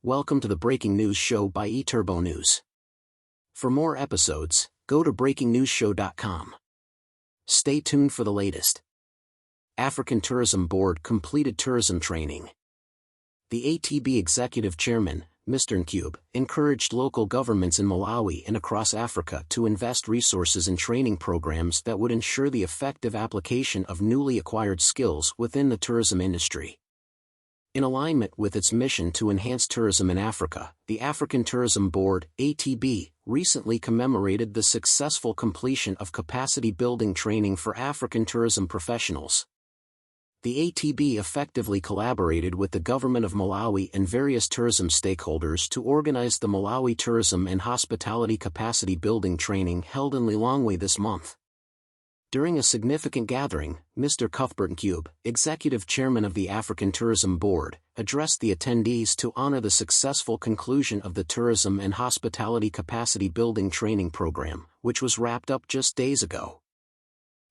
Welcome to the Breaking News Show by eTurbo News. For more episodes, go to breakingnewsshow.com. Stay tuned for the latest. African Tourism Board completed tourism training. The ATB Executive Chairman, Mr. Ncube, encouraged local governments in Malawi and across Africa to invest resources in training programs that would ensure the effective application of newly acquired skills within the tourism industry. In alignment with its mission to enhance tourism in Africa, the African Tourism Board, ATB, recently commemorated the successful completion of capacity-building training for African tourism professionals. The ATB effectively collaborated with the government of Malawi and various tourism stakeholders to organize the Malawi Tourism and Hospitality Capacity Building Training held in Lilongwe this month. During a significant gathering, Mr. Cuthbert Ncube, Executive Chairman of the African Tourism Board, addressed the attendees to honor the successful conclusion of the Tourism and Hospitality Capacity Building Training Program, which was wrapped up just days ago.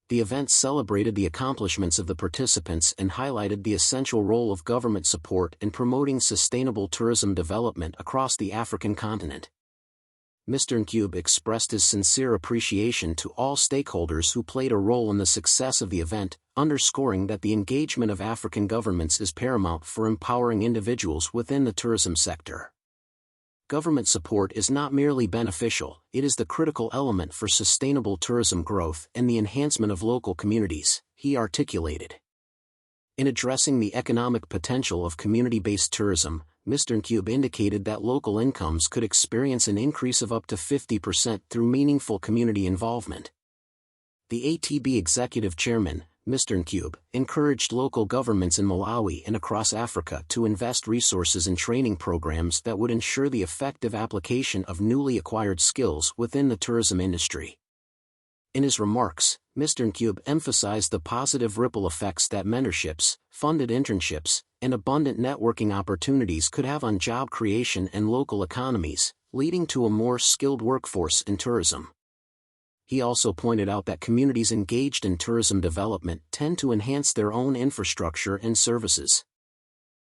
The event celebrated the accomplishments of the participants and highlighted the essential role of government support in promoting sustainable tourism development across the African continent. Mr. Ncube expressed his sincere appreciation to all stakeholders who played a role in the success of the event, underscoring that the engagement of African governments is paramount for empowering individuals within the tourism sector. Government support is not merely beneficial, it is the critical element for sustainable tourism growth and the enhancement of local communities, he articulated. In addressing the economic potential of community-based tourism, Mr. Ncube indicated that local incomes could experience an increase of up to 50% through meaningful community involvement. The ATB Executive Chairman, Mr. Ncube, encouraged local governments in Malawi and across Africa to invest resources in training programs that would ensure the effective application of newly acquired skills within the tourism industry. In his remarks, Mr. Ncube emphasized the positive ripple effects that mentorships, funded internships, and abundant networking opportunities could have on job creation and local economies, leading to a more skilled workforce in tourism. He also pointed out that communities engaged in tourism development tend to enhance their own infrastructure and services.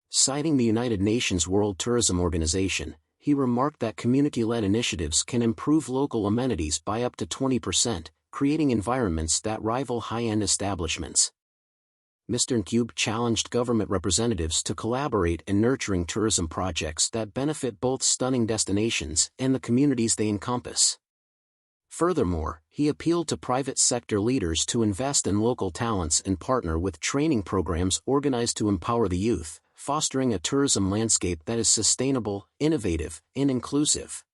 Citing the United Nations World Tourism Organization, he remarked that community-led initiatives can improve local amenities by up to 20%, creating environments that rival high-end establishments. Mr. Ncube challenged government representatives to collaborate in nurturing tourism projects that benefit both stunning destinations and the communities they encompass. Furthermore, he appealed to private sector leaders to invest in local talents and partner with training programs organized to empower the youth, fostering a tourism landscape that is sustainable, innovative, and inclusive.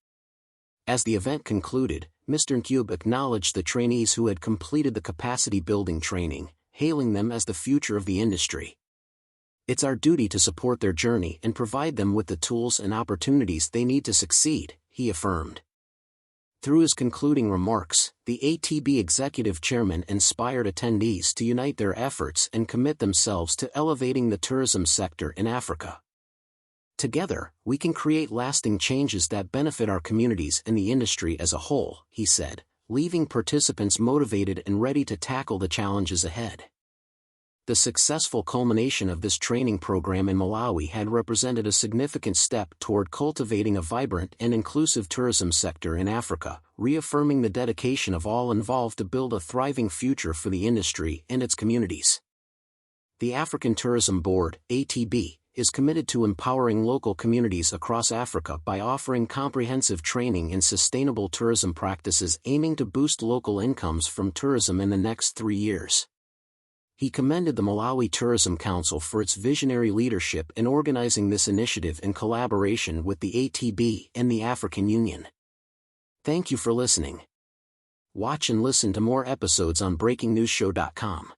As the event concluded, Mr. Ncube acknowledged the trainees who had completed the capacity-building training, hailing them as the future of the industry. It's our duty to support their journey and provide them with the tools and opportunities they need to succeed, he affirmed. Through his concluding remarks, the ATB Executive Chairman inspired attendees to unite their efforts and commit themselves to elevating the tourism sector in Africa. Together, we can create lasting changes that benefit our communities and the industry as a whole, he said, leaving participants motivated and ready to tackle the challenges ahead. The successful culmination of this training program in Malawi had represented a significant step toward cultivating a vibrant and inclusive tourism sector in Africa, reaffirming the dedication of all involved to build a thriving future for the industry and its communities. The African Tourism Board, ATB, is committed to empowering local communities across Africa by offering comprehensive training in sustainable tourism practices aiming to boost local incomes from tourism in the next 3 years. He commended the Malawi Tourism Council for its visionary leadership in organizing this initiative in collaboration with the ATB and the African Union. Thank you for listening. Watch and listen to more episodes on breakingnewsshow.com.